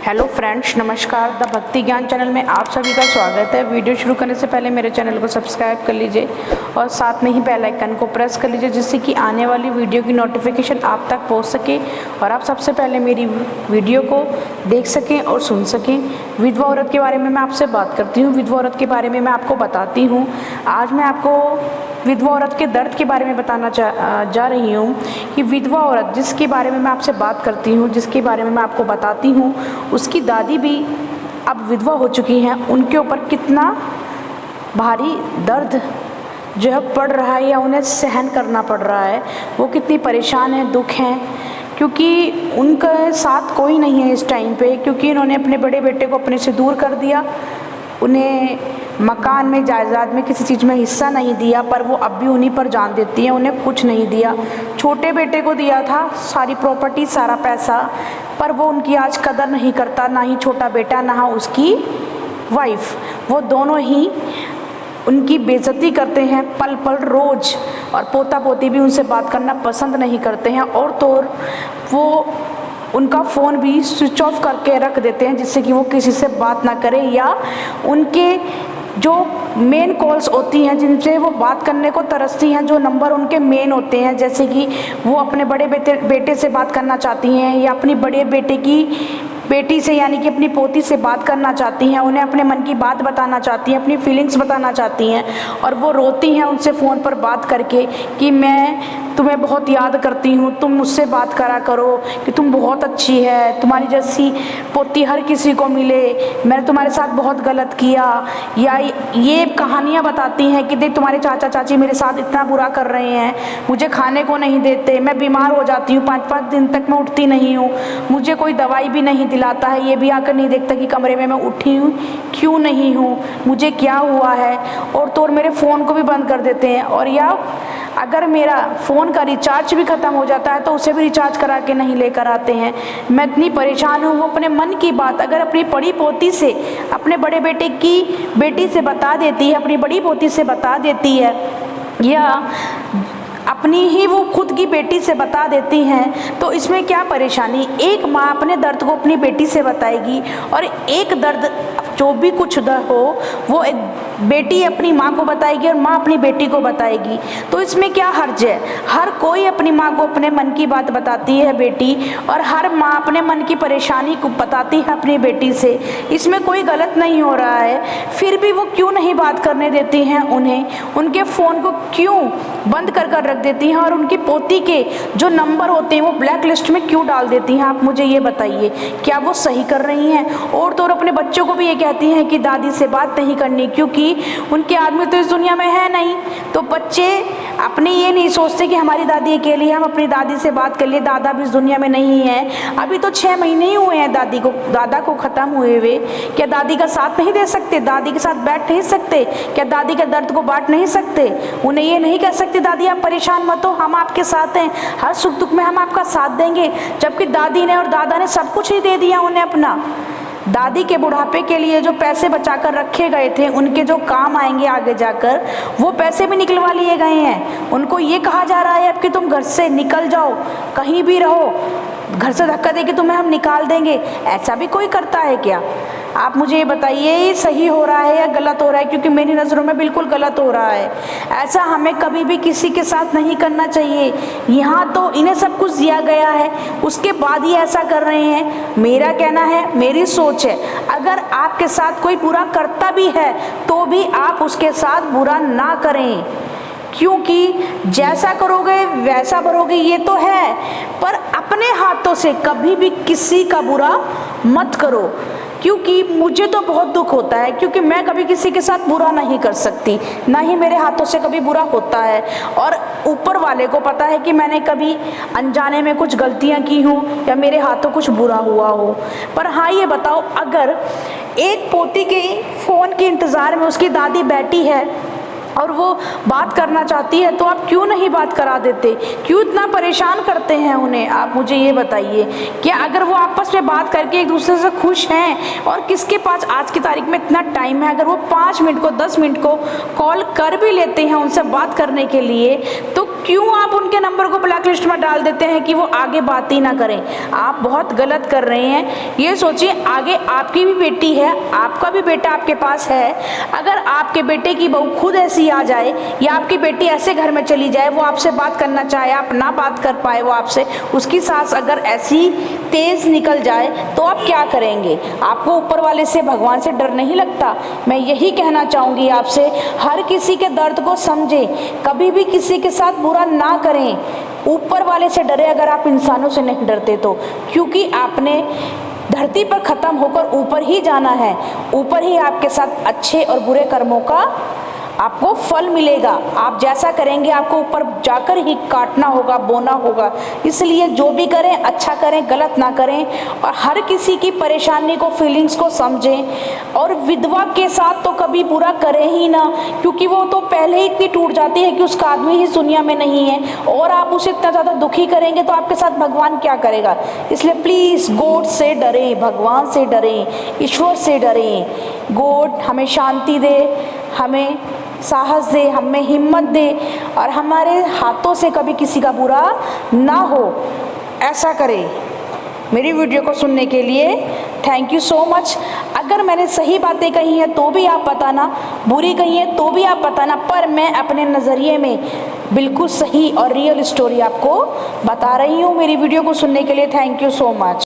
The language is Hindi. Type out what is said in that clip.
हेलो फ्रेंड्स, नमस्कार। द भक्ति ज्ञान चैनल में आप सभी का स्वागत है। वीडियो शुरू करने से पहले मेरे चैनल को सब्सक्राइब कर लीजिए और साथ में ही बेल आइकन को प्रेस कर लीजिए, जिससे कि आने वाली वीडियो की नोटिफिकेशन आप तक पहुंच सके और आप सबसे पहले मेरी वीडियो को देख सकें और सुन सकें। विधवा औरत के बारे में मैं आपसे बात करती हूँ, विधवा औरत के बारे में मैं आपको बताती हूँ। आज मैं आपको विधवा औरत के दर्द के बारे में बताना जा रही हूँ कि विधवा औरत जिसके बारे में मैं आपसे बात करती हूँ, जिसके बारे में मैं आपको बताती हूँ, उसकी दादी भी अब विधवा हो चुकी हैं। उनके ऊपर कितना भारी दर्द जो है पड़ रहा है या उन्हें सहन करना पड़ रहा है, वो कितनी परेशान है, दुख हैं, क्योंकि उनके साथ कोई नहीं है इस टाइम पे, क्योंकि इन्होंने अपने बड़े बेटे को अपने से दूर कर दिया। उन्हें मकान में, जायदाद में, किसी चीज़ में हिस्सा नहीं दिया, पर वो अब भी उन्हीं पर जान देती हैं। उन्हें कुछ नहीं दिया। छोटे बेटे को दिया था सारी प्रॉपर्टी, सारा पैसा, पर वो उनकी आज कदर नहीं करता, ना ही छोटा बेटा, ना उसकी वाइफ। वो दोनों ही उनकी बेइज्जती करते हैं पल पल रोज़, और पोता पोती भी उनसे बात करना पसंद नहीं करते हैं। और तो और वो उनका फ़ोन भी स्विच ऑफ करके रख देते हैं, जिससे कि वो किसी से बात ना करें, या उनके जो मेन कॉल्स होती हैं जिनसे वो बात करने को तरसती हैं, जो नंबर उनके मेन होते हैं, जैसे कि वो अपने बड़े बेटे से बात करना चाहती हैं, या अपनी बड़े बेटे की बेटी से यानी कि अपनी पोती से बात करना चाहती हैं, उन्हें अपने मन की बात बताना चाहती हैं, अपनी फीलिंग्स बताना चाहती हैं, और वो रोती हैं उनसे फ़ोन पर बात करके कि मैं तुम्हें बहुत याद करती हूँ, तुम मुझसे बात करा करो कि तुम बहुत अच्छी है, तुम्हारी जैसी पोती हर किसी को मिले, मैंने तुम्हारे साथ बहुत गलत किया। या ये कहानियाँ बताती हैं कि देख तुम्हारे चाचा चाची मेरे साथ इतना बुरा कर रहे हैं, मुझे खाने को नहीं देते, मैं बीमार हो जाती हूँ, 5-5 दिन तक मैं उठती नहीं हूँ, मुझे कोई दवाई भी नहीं दिलाता है, ये भी आकर नहीं देखता कि कमरे में मैं उठी हूँ क्यों नहीं हूँ, मुझे क्या हुआ है। और तो और मेरे फ़ोन को भी बंद कर देते हैं, और या अगर मेरा फ़ोन का रिचार्ज भी ख़त्म हो जाता है तो उसे भी रिचार्ज करा के नहीं लेकर आते हैं। मैं इतनी परेशान हूँ। वो अपने मन की बात अगर अपनी बड़ी पोती से, अपने बड़े बेटे की बेटी से बता देती है, अपनी बड़ी पोती से बता देती है, या अपनी ही वो खुद की बेटी से बता देती हैं, तो इसमें क्या परेशानी। एक माँ अपने दर्द को अपनी बेटी से बताएगी, और एक दर्द जो भी कुछ दर्द हो वो एक बेटी अपनी माँ को बताएगी और माँ अपनी बेटी को बताएगी। तो इसमें क्या हर्ज है। हर कोई अपनी माँ को अपने मन की बात बताती है बेटी, और हर माँ अपने मन की परेशानी को बताती है अपनी बेटी से। इसमें कोई गलत नहीं हो रहा है। फिर भी वो क्यों नहीं बात करने देती हैं उन्हें, उनके फ़ोन को क्यों बंद कर रख देती हैं, और उनकी पोती के जो नंबर होते हैं वो ब्लैक लिस्ट में क्यों डाल देती हैं। आप मुझे ये बताइए, क्या वो सही कर रही हैं। और तो और अपने बच्चों को भी ये कहती हैं कि दादी से बात नहीं करनी, क्योंकि उनके आदमी तो इस दुनिया में है नहीं। तो बच्चे अपने ये नहीं सोचते कि हमारी दादी अकेली है, हम अपनी दादी से बात कर लिए, दादा भी इस दुनिया में नहीं है। अभी तो 6 महीने ही हुए हैं दादा को ख़त्म हुए हुए। क्या दादी का साथ नहीं दे सकते, दादी के साथ बैठ नहीं सकते, क्या दादी के दर्द को बांट नहीं सकते। उन्हें ये नहीं कह सकते दादी आप परेशान मत हो, हम आपके साथ हैं, हर सुख दुख में हम आपका साथ देंगे। जबकि दादी ने और दादा ने सब कुछ ही दे दिया उन्हें अपना। दादी के बुढ़ापे के लिए जो पैसे बचाकर रखे गए थे, उनके जो काम आएंगे आगे जाकर, वो पैसे भी निकलवा लिए गए हैं। उनको ये कहा जा रहा है अब कि तुम घर से निकल जाओ, कहीं भी रहो, घर से धक्का देके तुम्हें हम निकाल देंगे। ऐसा भी कोई करता है क्या। आप मुझे ये बताइए, ये सही हो रहा है या गलत हो रहा है, क्योंकि मेरी नज़रों में बिल्कुल गलत हो रहा है। ऐसा हमें कभी भी किसी के साथ नहीं करना चाहिए। यहाँ तो इन्हें सब कुछ दिया गया है, उसके बाद ही ऐसा कर रहे हैं। मेरा कहना है, मेरी सोच है, अगर आपके साथ कोई बुरा करता भी है तो भी आप उसके साथ बुरा ना करें, क्योंकि जैसा करोगे वैसा भरोगे, ये तो है। पर अपने हाथों से कभी भी किसी का बुरा मत करो, क्योंकि मुझे तो बहुत दुख होता है, क्योंकि मैं कभी किसी के साथ बुरा नहीं कर सकती, ना ही मेरे हाथों से कभी बुरा होता है। और ऊपर वाले को पता है कि मैंने कभी अनजाने में कुछ गलतियां की हूँ या मेरे हाथों कुछ बुरा हुआ हो। पर हाँ, ये बताओ, अगर एक पोती के फ़ोन के इंतज़ार में उसकी दादी बैठी है और वो बात करना चाहती है, तो आप क्यों नहीं बात करा देते, क्यों इतना परेशान करते हैं उन्हें। आप मुझे ये बताइए, क्या अगर वो आपस में बात करके एक दूसरे से खुश हैं, और किसके पास आज की तारीख में इतना टाइम है, अगर वो 5 मिनट को 10 मिनट को कॉल कर भी लेते हैं उनसे बात करने के लिए, तो क्यों आप उनके नंबर को ब्लैक लिस्ट में डाल देते हैं कि वो आगे बात ही ना करें? आप बहुत गलत कर रहे हैं। ये सोचिए, आगे आपकी भी बेटी है, आपका भी बेटा आपके पास है। अगर आपके बेटे की बहू खुद ऐसी आ जाए या आपकी बेटी ऐसे घर में चली जाए, वो आपसे बात करना चाहे, आप ना बात कर पाए वो आपसे, उसकी सास अगर ऐसी तेज निकल जाए तो आप क्या करेंगे? आपको ऊपर वाले से, भगवान से डर नहीं लगता? मैं यही कहना चाहूँगी आपसे, हर किसी के दर्द को समझें, कभी भी किसी के साथ बुरा ना करें। ऊपर वाले से डरे अगर आप इंसानों से नहीं डरते तो, क्योंकि आपने धरती पर खत्म होकर ऊपर ही जाना है। ऊपर ही आपके साथ अच्छे और बुरे कर्मों का आपको फल मिलेगा। आप जैसा करेंगे आपको ऊपर जाकर ही काटना होगा, बोना होगा। इसलिए जो भी करें अच्छा करें, गलत ना करें, और हर किसी की परेशानी को, फीलिंग्स को समझें। और विधवा के साथ तो कभी बुरा करें ही ना, क्योंकि वो तो पहले ही इतनी टूट जाती है कि उसका आदमी ही दुनिया में नहीं है, और आप उसे इतना ज़्यादा दुखी करेंगे तो आपके साथ भगवान क्या करेगा? इसलिए प्लीज़ गॉड से डरें, भगवान से डरें, ईश्वर से डरें। गॉड हमें शांति दे, हमें साहस दे, हमें हिम्मत दे, और हमारे हाथों से कभी किसी का बुरा ना हो, ऐसा करें। मेरी वीडियो को सुनने के लिए थैंक यू सो मच। अगर मैंने सही बातें कही हैं तो भी आप बताना, बुरी कही है तो भी आप बताना, पर मैं अपने नज़रिए में बिल्कुल सही और रियल स्टोरी आपको बता रही हूँ। मेरी वीडियो को सुनने के लिए थैंक यू सो मच।